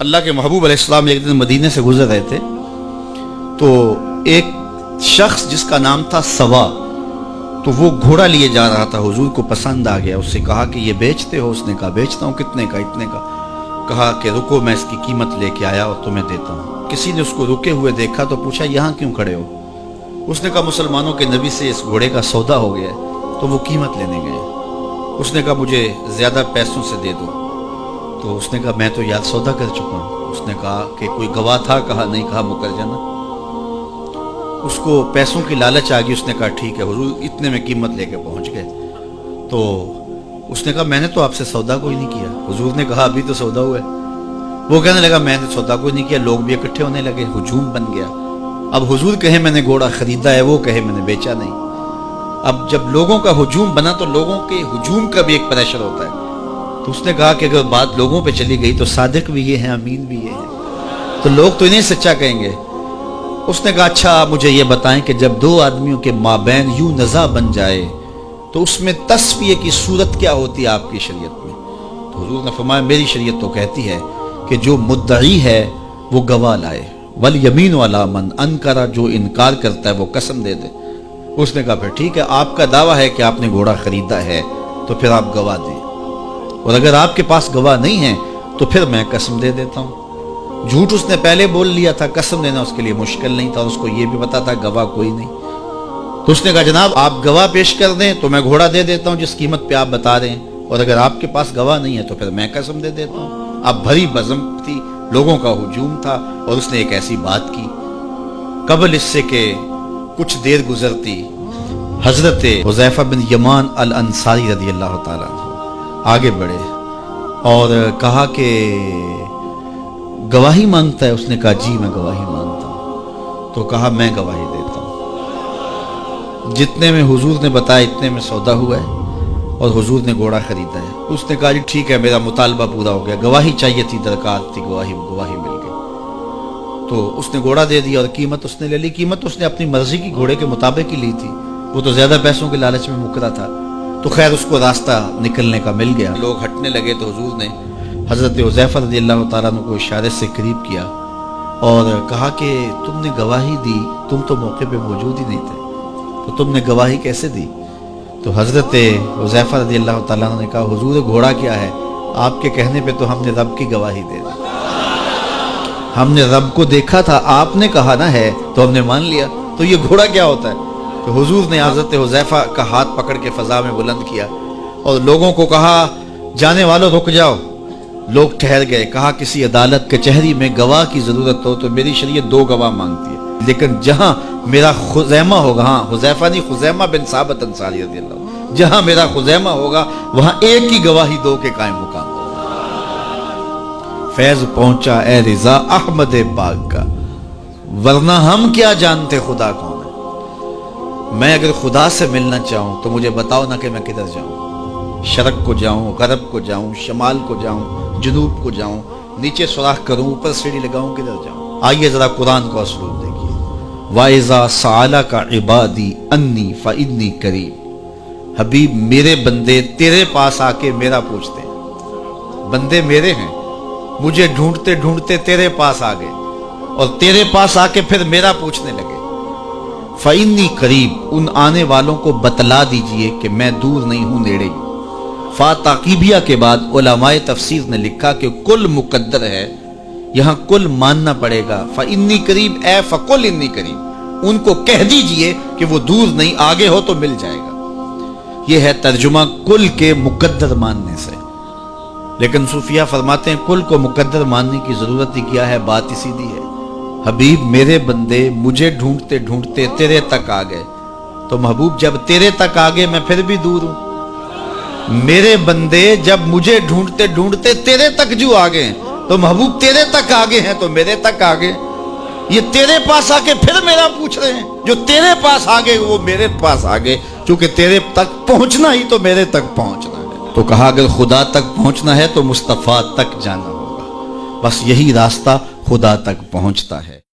اللہ کے محبوب علیہ السلام ایک دن مدینے سے گزر رہے تھے تو ایک شخص جس کا نام تھا سوا، تو وہ گھوڑا لیے جا رہا تھا، حضور کو پسند آ گیا، اس سے کہا کہ یہ بیچتے ہو؟ اس نے کہا بیچتا ہوں۔ کتنے کا؟ اتنے کا۔ کہا کہ رکو میں اس کی قیمت لے کے آیا اور تمہیں دیتا ہوں۔ کسی نے اس کو رکے ہوئے دیکھا تو پوچھا یہاں کیوں کھڑے ہو؟ اس نے کہا مسلمانوں کے نبی سے اس گھوڑے کا سودا ہو گیا ہے تو وہ قیمت لینے گئے۔ اس نے کہا مجھے زیادہ پیسوں سے دے دو، تو اس نے کہا میں تو یار سودا کر چکا ہوں۔ اس نے کہا کہ کوئی گواہ تھا؟ کہا نہیں۔ کہا مکر جانا۔ اس کو پیسوں کی لالچ آ گئی، اس نے کہا ٹھیک ہے حضور، اتنے میں قیمت لے کے پہنچ گئے۔ تو اس نے کہا میں نے تو آپ سے سودا کوئی نہیں کیا۔ حضور نے کہا ابھی تو سودا ہوا ہے۔ وہ کہنے لگا میں نے سودا کوئی نہیں کیا۔ لوگ بھی اکٹھے ہونے لگے، ہجوم بن گیا۔ اب حضور کہے میں نے گھوڑا خریدا ہے، وہ کہے میں نے بیچا نہیں۔ اب جب لوگوں کا ہجوم بنا تو لوگوں کے ہجوم کا بھی ایک پریشر ہوتا ہے۔ تو اس نے کہا کہ اگر بات لوگوں پہ چلی گئی تو صادق بھی یہ ہیں، امین بھی یہ ہیں، تو لوگ تو انہیں سچا کہیں گے۔ اس نے کہا اچھا آپ مجھے یہ بتائیں کہ جب دو آدمیوں کے مابین یوں نزاع بن جائے تو اس میں تصفیہ کی صورت کیا ہوتی ہے آپ کی شریعت میں؟ تو حضور نے فرمایا میری شریعت تو کہتی ہے کہ جو مدعی ہے وہ گواہ لائے، والیمین علی من انکر، جو انکار کرتا ہے وہ قسم دے دے۔ اس نے کہا پھر ٹھیک ہے، آپ کا دعویٰ ہے کہ آپ نے گھوڑا خریدا ہے تو پھر آپ گواہ دیں، اور اگر آپ کے پاس گواہ نہیں ہے تو پھر میں قسم دے دیتا ہوں۔ جھوٹ اس نے پہلے بول لیا تھا، قسم دینا اس کے لیے مشکل نہیں تھا، اس کو یہ بھی پتا تھا گواہ کوئی نہیں۔ تو اس نے کہا جناب آپ گواہ پیش کر دیں تو میں گھوڑا دے دیتا ہوں جس قیمت پہ آپ بتا رہے ہیں، اور اگر آپ کے پاس گواہ نہیں ہے تو پھر میں قسم دے دیتا ہوں۔ اب بھری بزم تھی، لوگوں کا ہجوم تھا، اور اس نے ایک ایسی بات کی۔ قبل اس سے کہ کچھ دیر گزرتی، حضرت حذیفہ بن یمان الانصاری رضی اللہ تعالیٰ عنہ آگے بڑھے اور کہا کہ گواہی مانگتا ہے؟ اس نے کہا جی میں گواہی مانگتا ہوں۔ تو کہا میں گواہی دیتا ہوں، جتنے میں حضور نے بتایا اتنے میں سودا ہوا ہے اور حضور نے گھوڑا خریدا ہے۔ اس نے کہا جی ٹھیک ہے میرا مطالبہ پورا ہو گیا، گواہی چاہیے تھی، درکار تھی، گواہی مل گئی۔ تو اس نے گھوڑا دے دیا اور قیمت اس نے لے لی۔ قیمت اس نے اپنی مرضی کی گھوڑے کے مطابق ہی لی تھی، وہ تو زیادہ پیسوں کے لالچ میں مکرا تھا۔ تو خیر اس کو راستہ نکلنے کا مل گیا، لوگ ہٹنے لگے تو حضور نے حضرت حذیفہ رضی اللہ تعالیٰ عنہ کو اشارے سے قریب کیا اور کہا کہ تم نے گواہی دی، تم تو موقع پہ موجود ہی نہیں تھے، تو تم نے گواہی کیسے دی؟ تو حضرت حذیفہ رضی اللہ تعالیٰ عنہ نے کہا حضور گھوڑا کیا ہے، آپ کے کہنے پہ تو ہم نے رب کی گواہی دے دی، ہم نے رب کو دیکھا تھا، آپ نے کہا نہ ہے تو ہم نے مان لیا، تو یہ گھوڑا کیا ہوتا ہے؟ تو حضور نے حضرت حذیفہ کا ہاتھ پکڑ کے فضا میں بلند کیا اور لوگوں کو کہا جانے والوں رک جاؤ۔ لوگ ٹھہر گئے۔ کہا کسی عدالت کچہری میں گواہ کی ضرورت ہو تو میری شریعت دو گواہ مانگتی ہے، لیکن جہاں میرا خزیمہ ہوگا، ہاں حذیفہ نہیں، خزیمہ بن ثابت انصاری رضی اللہ عنہ، جہاں میرا خزیمہ ہوگا وہاں ایک ہی گواہی دو کے قائم مقام ہوگا۔ فیض پہنچا اے رضا احمد پاک کا، ورنہ ہم کیا جانتے خدا کون ہے۔ میں اگر خدا سے ملنا چاہوں تو مجھے بتاؤ نہ کہ میں کدھر جاؤں، شرق کو جاؤں، غرب کو جاؤں، شمال کو جاؤں، جنوب کو جاؤں، نیچے سوراخ کروں، اوپر سیڑھی لگاؤں، کدھر جاؤں؟ آئیے ذرا قرآن کا اسلوب دیکھیے۔ وَإِذَا سَأَلَكَ عِبَادِي أَنِّي فَإِنِّي قَرِيبٌ، حبیب میرے بندے تیرے پاس آ کے میرا پوچھتے ہیں، بندے میرے ہیں، مجھے ڈھونڈتے ڈھونڈتے تیرے پاس آ گئے اور تیرے پاس آ کے پھر میرا پوچھنے لگے۔ فَإِنِّي قَرِيبٌ، ان آنے والوں کو بتلا دیجئے کہ میں دور نہیں ہوں، نیڑے ہوں۔ فاتقیبیہ کے بعد علماء تفسیر نے لکھا کہ کل مقدر ہے، یہاں کل ماننا پڑے گا۔ فَإِنِّي قَرِيبٌ اے فَقُلْ إِنِّي قَرِيبٌ، ان کو کہہ دیجئے کہ وہ دور نہیں، آگے ہو تو مل جائے گا۔ یہ ہے ترجمہ کل کے مقدر ماننے سے۔ لیکن صوفیہ فرماتے ہیں کل کو مقدر ماننے کی ضرورت ہی کیا ہے، بات ہی سیدھی ہے۔ حبیب میرے بندے مجھے ڈھونڈتے ڈھونڈتے تیرے تک آ گئے، تو محبوب جب تیرے تک آ گئے میں پھر بھی دور ہوں۔ میرے بندے جب مجھے ڈھونڈتے ڈھونڈتے تیرے تک جو آگے ہیں تو محبوب تیرے تک آگے ہیں تو میرے تک آگے۔ یہ تیرے پاس آ کے پھر میرا پوچھ رہے ہیں، جو تیرے پاس آگے وہ میرے پاس آگے، چونکہ تیرے تک پہنچنا ہی تو میرے تک پہنچنا ہے۔ تو کہا اگر خدا تک پہنچنا ہے تو مصطفیٰ تک جانا ہوگا، بس یہی راستہ خدا تک پہنچتا ہے۔